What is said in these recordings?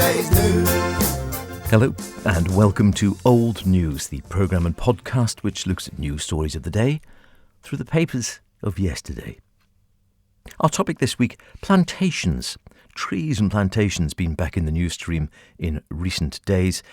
Yesterday's news. Hello and welcome to Old News, the programme and podcast which looks at news stories of the day through the papers of yesterday. Our topic this week, plantations. Trees and plantations been back in the news stream in recent days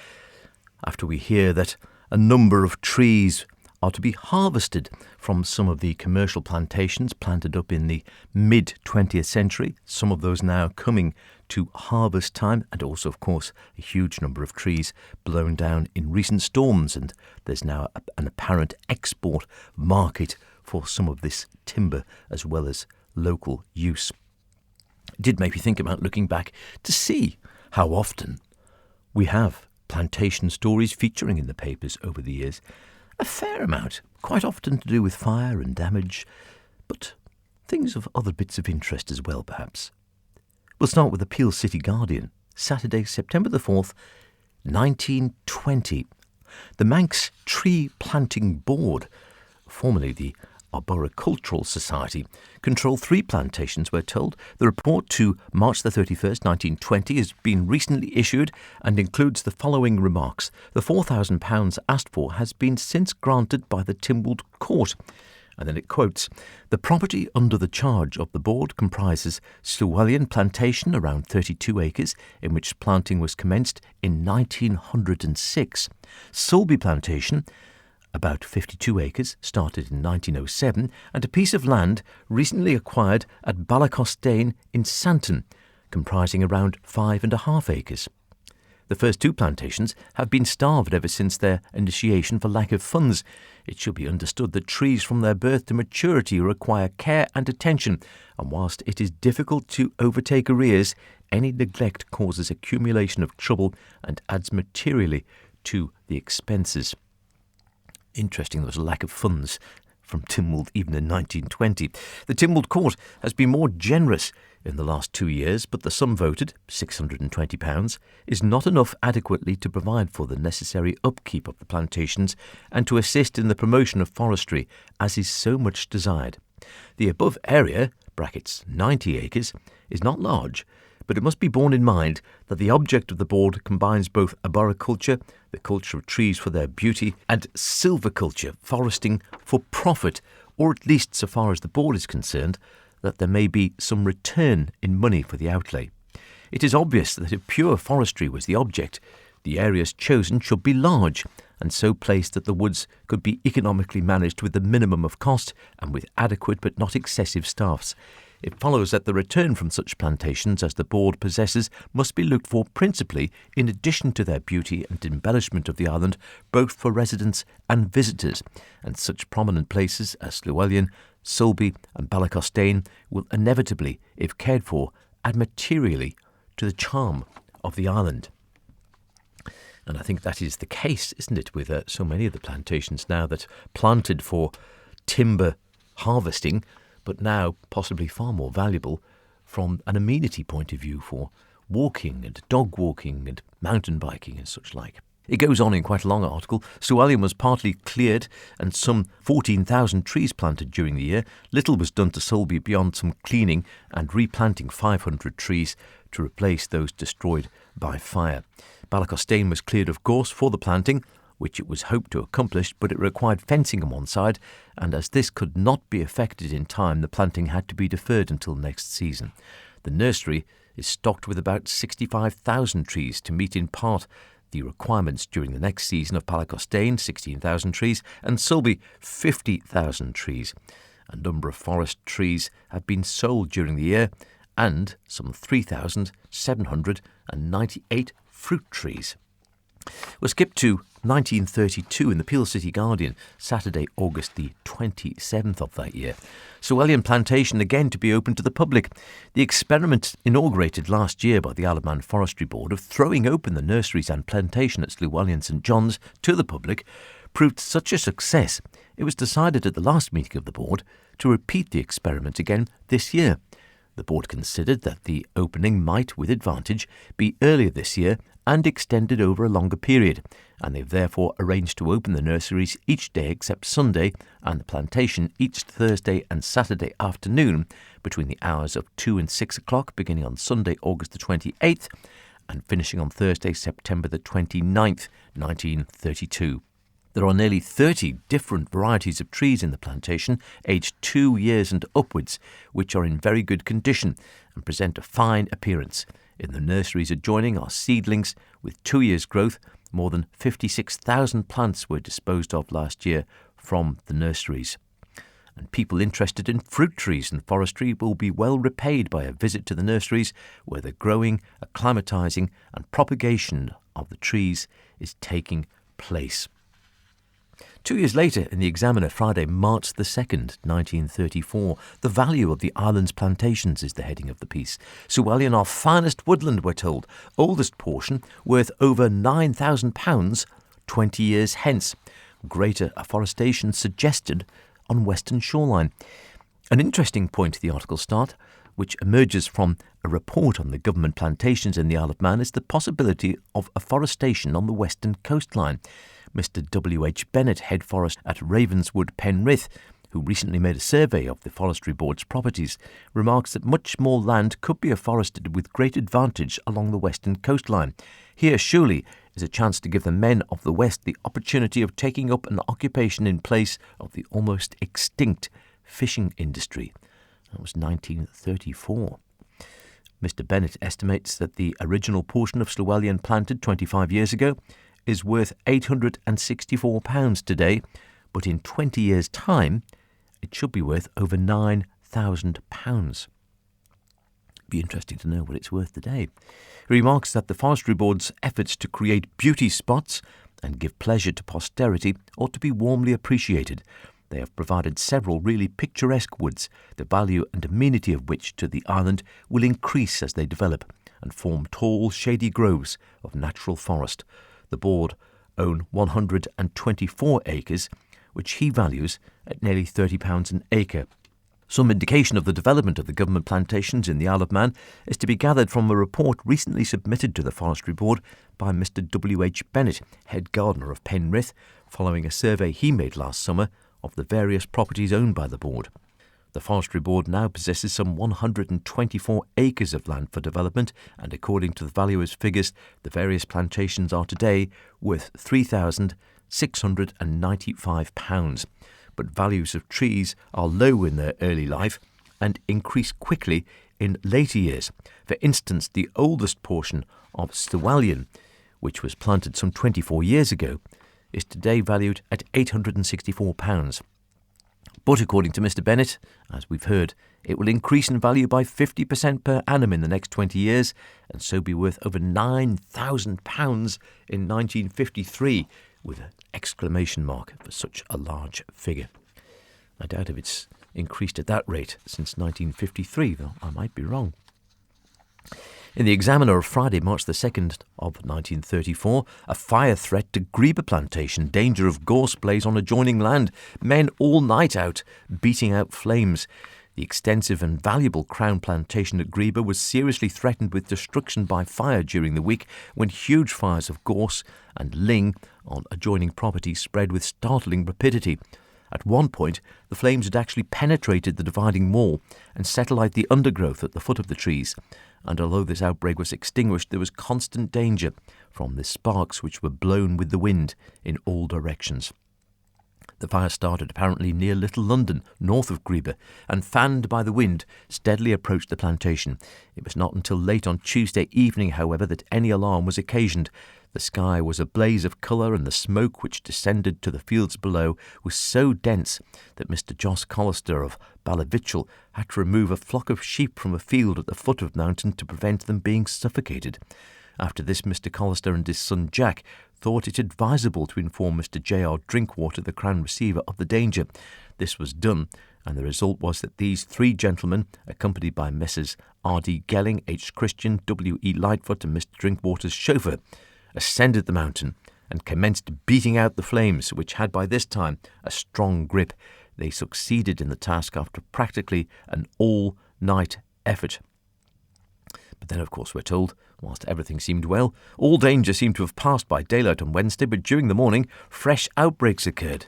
after we hear that a number of trees are to be harvested from some of the commercial plantations planted up in the mid-20th century. Some of those now coming to harvest time, and also, of course, a huge number of trees blown down in recent storms, and there's now an apparent export market for some of this timber as well as local use. It did make me think about looking back to see how often we have plantation stories featuring in the papers over the years. A fair amount, quite often to do with fire and damage, but things of other bits of interest as well, perhaps. We'll start with the Peel City Guardian, Saturday, September the 4th, 1920. The Manx Tree Planting Board, formerly the Arboricultural Society, controlled 3 plantations, we're told. The report to March the 31st, 1920 has been recently issued and includes the following remarks. The £4,000 asked for has been since granted by the Tynwald Court. And then it quotes, the property under the charge of the board comprises Llewellyn Plantation, around 32 acres, in which planting was commenced in 1906. Sulby Plantation, about 52 acres, started in 1907, and a piece of land recently acquired at Ballycostane in Santon, comprising around 5.5 acres. The first 2 plantations have been starved ever since their initiation for lack of funds. It should be understood that trees from their birth to maturity require care and attention, and whilst it is difficult to overtake arrears, any neglect causes accumulation of trouble and adds materially to the expenses. Interesting, there was a lack of funds from Tynwald even in 1920. The Tynwald Court has been more generous in the last 2 years, but the sum voted, £620, is not enough adequately to provide for the necessary upkeep of the plantations and to assist in the promotion of forestry, as is so much desired. The above area, brackets 90 acres, is not large, but it must be borne in mind that the object of the board combines both arboriculture, the culture of trees for their beauty, and silviculture, foresting for profit, or at least, so far as the board is concerned, that there may be some return in money for the outlay. It is obvious that if pure forestry was the object, the areas chosen should be large, and so placed that the woods could be economically managed with the minimum of cost and with adequate but not excessive staffs. It follows that the return from such plantations as the board possesses must be looked for principally in addition to their beauty and embellishment of the island, both for residents and visitors, and such prominent places as Llewellyn, Sulby and Ballycostane will inevitably, if cared for, add materially to the charm of the island. And I think that is the case, isn't it, with so many of the plantations now that planted for timber harvesting, but now possibly far more valuable from an amenity point of view for walking and dog walking and mountain biking and such like. It goes on in quite a long article. Llewellyn was partly cleared and some 14,000 trees planted during the year. Little was done to Sulby beyond some cleaning and replanting 500 trees to replace those destroyed by fire. Ballycostane was cleared, of course, for the planting, which it was hoped to accomplish, but it required fencing on one side, and as this could not be effected in time, the planting had to be deferred until next season. The nursery is stocked with about 65,000 trees to meet in part the requirements during the next season of Ballycostane, 16,000 trees, and Sulby, 50,000 trees. A number of forest trees have been sold during the year, and some 3,798 fruit trees. We'll skip to 1932 in the Peel City Guardian, Saturday, August the 27th of that year. Llewellyn Plantation again to be open to the public. The experiment inaugurated last year by the Isle of Man Forestry Board of throwing open the nurseries and plantation at Llewellyn St John's to the public proved such a success, it was decided at the last meeting of the board to repeat the experiment again this year. The board considered that the opening might, with advantage, be earlier this year and extended over a longer period, and they've therefore arranged to open the nurseries each day except Sunday and the plantation each Thursday and Saturday afternoon between the hours of 2 and 6 o'clock beginning on Sunday, August the 28th, and finishing on Thursday, September the 29th, 1932. There are nearly 30 different varieties of trees in the plantation, aged 2 years and upwards, which are in very good condition and present a fine appearance. In the nurseries adjoining are seedlings with 2 years' growth. More than 56,000 plants were disposed of last year from the nurseries. And people interested in fruit trees and forestry will be well repaid by a visit to the nurseries, where the growing, acclimatising and propagation of the trees is taking place. 2 years later, in the Examiner, Friday, March the 2nd, 1934, the value of the island's plantations is the heading of the piece. Llywelyn, our finest woodland, we're told, oldest portion, worth over £9,000 20 years hence. Greater afforestation suggested on western shoreline. An interesting point to the article start, which emerges from a report on the government plantations in the Isle of Man, is the possibility of afforestation on the western coastline. Mr. W.H. Bennett, head forest at Ravenswood, Penrith, who recently made a survey of the Forestry Board's properties, remarks that much more land could be afforested with great advantage along the western coastline. Here, surely, is a chance to give the men of the West the opportunity of taking up an occupation in place of the almost extinct fishing industry. That was 1934. Mr. Bennett estimates that the original portion of Llywelyn planted 25 years ago is worth £864 today, but in 20 years' time, it should be worth over £9,000. Be interesting to know what it's worth today. He remarks that the Forestry Board's efforts to create beauty spots and give pleasure to posterity ought to be warmly appreciated. They have provided several really picturesque woods, the value and amenity of which to the island will increase as they develop and form tall, shady groves of natural forest. The board own 124 acres, which he values at nearly £30 an acre. Some indication of the development of the government plantations in the Isle of Man is to be gathered from a report recently submitted to the Forestry Board by Mr. W.H. Bennett, head gardener of Penrith, following a survey he made last summer of the various properties owned by the board. The Forestry Board now possesses some 124 acres of land for development, and according to the valuer's figures, the various plantations are today worth £3,695. But values of trees are low in their early life and increase quickly in later years. For instance, the oldest portion of Llywelyn, which was planted some 24 years ago, is today valued at £864. But according to Mr. Bennett, as we've heard, it will increase in value by 50% per annum in the next 20 years, and so be worth over £9,000 in 1953, with an exclamation mark for such a large figure. I doubt if it's increased at that rate since 1953, though I might be wrong. In the Examiner of Friday, March the 2nd of 1934, a fire threat to Greba Plantation, danger of gorse blaze on adjoining land, men all night out beating out flames. The extensive and valuable Crown Plantation at Greba was seriously threatened with destruction by fire during the week, when huge fires of gorse and ling on adjoining property spread with startling rapidity. At one point, the flames had actually penetrated the dividing wall and settled out the undergrowth at the foot of the trees. And although this outbreak was extinguished, there was constant danger from the sparks which were blown with the wind in all directions. The fire started apparently near Little London, north of Greba, and fanned by the wind, steadily approached the plantation. It was not until late on Tuesday evening, however, that any alarm was occasioned. The sky was a blaze of colour, and the smoke which descended to the fields below was so dense that Mr. Jos Collister of Ballavitchel had to remove a flock of sheep from a field at the foot of the mountain to prevent them being suffocated. After this, Mr. Collister and his son Jack thought it advisable to inform Mr. J.R. Drinkwater, the Crown Receiver, of the danger. This was done, and the result was that these three gentlemen, accompanied by Messrs. R.D. Gelling, H. Christian, W.E. Lightfoot and Mr. Drinkwater's chauffeur, ascended the mountain and commenced beating out the flames, which had by this time a strong grip. They succeeded in the task after practically an all-night effort. But then, of course, we're told, whilst everything seemed well, all danger seemed to have passed by daylight on Wednesday, but during the morning, fresh outbreaks occurred.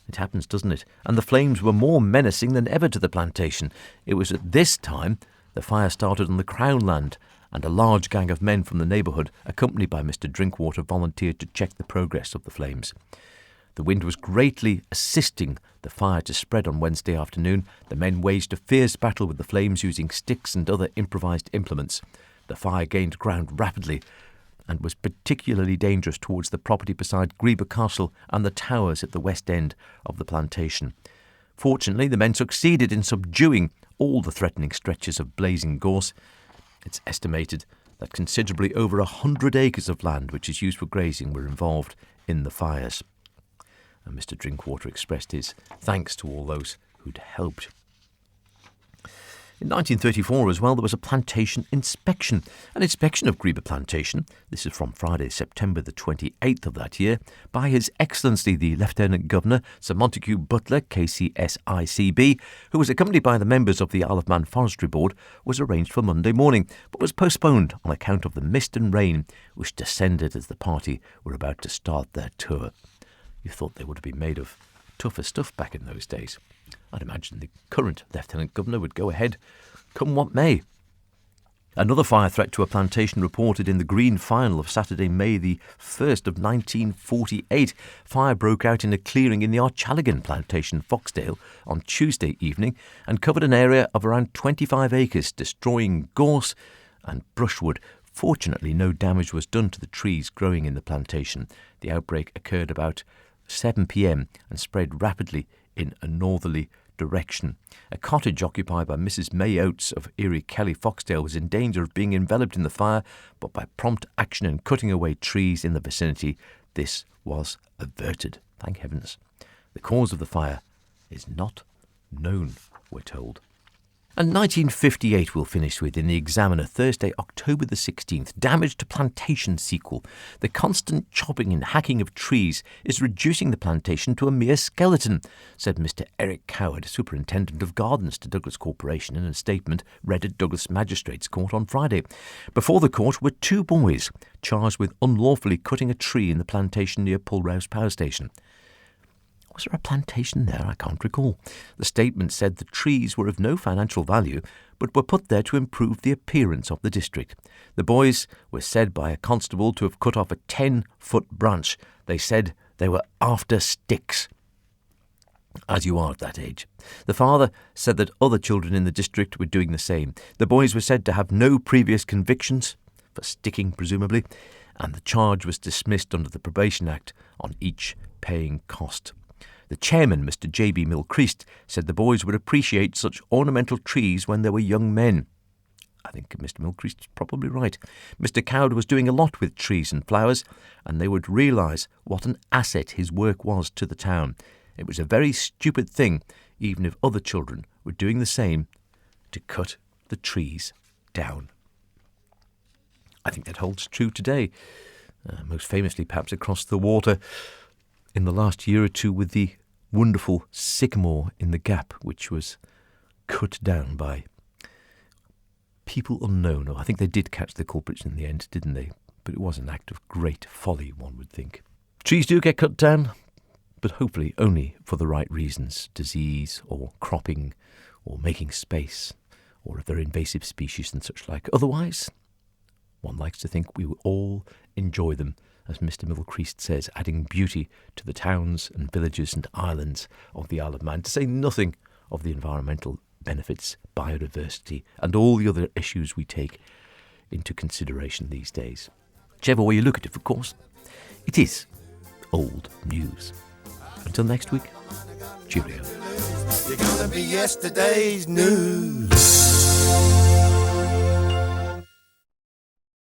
It happens, doesn't it? And the flames were more menacing than ever to the plantation. It was at this time the fire started on the Crown land and a large gang of men from the neighbourhood, accompanied by Mr. Drinkwater, volunteered to check the progress of the flames. The wind was greatly assisting the fire to spread on Wednesday afternoon. The men waged a fierce battle with the flames using sticks and other improvised implements. The fire gained ground rapidly and was particularly dangerous towards the property beside Greeba Castle and the towers at the west end of the plantation. Fortunately, the men succeeded in subduing all the threatening stretches of blazing gorse. It's estimated that considerably over 100 acres of land which is used for grazing were involved in the fires. And Mr. Drinkwater expressed his thanks to all those who'd helped. In 1934 as well, there was a plantation inspection. An inspection of Greeba Plantation, this is from Friday, September the 28th of that year, by His Excellency the Lieutenant Governor, Sir Montague Butler, KCSICB, who was accompanied by the members of the Isle of Man Forestry Board, was arranged for Monday morning, but was postponed on account of the mist and rain which descended as the party were about to start their tour. You thought they would have been made of tougher stuff back in those days. I'd imagine the current Lieutenant Governor would go ahead, come what may. Another fire threat to a plantation reported in the Green Final of Saturday, May the 1st of 1948. Fire broke out in a clearing in the Archaligan plantation, Foxdale, on Tuesday evening and covered an area of around 25 acres, destroying gorse and brushwood. Fortunately, no damage was done to the trees growing in the plantation. The outbreak occurred about 7 p.m. and spread rapidly in a northerly direction. A cottage occupied by Mrs. May Oates of Erie Kelly, Foxdale, was in danger of being enveloped in the fire, but by prompt action and cutting away trees in the vicinity, this was averted. Thank heavens. The cause of the fire is not known, we're told. And 1958 we'll finish with in the Examiner, Thursday, October the 16th. Damage to plantation sequel. The constant chopping and hacking of trees is reducing the plantation to a mere skeleton, said Mr. Eric Coward, Superintendent of Gardens, to Douglas Corporation in a statement read at Douglas Magistrates Court on Friday. Before the court were two boys charged with unlawfully cutting a tree in the plantation near Pulrouse Power Station. Was there a plantation there? I can't recall. The statement said the trees were of no financial value, but were put there to improve the appearance of the district. The boys were said by a constable to have cut off a 10-foot branch. They said they were after sticks, as you are at that age. The father said that other children in the district were doing the same. The boys were said to have no previous convictions, for sticking presumably, and the charge was dismissed under the Probation Act on each paying cost. The chairman, Mr. J.B. Milcreast, said the boys would appreciate such ornamental trees when they were young men. I think Mr. Milcreast is probably right. Mr. Coward was doing a lot with trees and flowers, and they would realise what an asset his work was to the town. It was a very stupid thing, even if other children were doing the same, to cut the trees down. I think that holds true today, most famously perhaps across the water in the last year or two with the wonderful sycamore in the Gap, which was cut down by people unknown. I think they did catch the culprits in the end, didn't they? But it was an act of great folly, one would think. Trees do get cut down, but hopefully only for the right reasons. Disease or cropping or making space, or if they're invasive species and such like. Otherwise, one likes to think we will all enjoy them, as Mr. Milcreast says, adding beauty to the towns and villages and islands of the Isle of Man, to say nothing of the environmental benefits, biodiversity, and all the other issues we take into consideration these days. Whichever way you look at it, of course, it is old news. Until next week, cheerio. You're gonna be yesterday's news.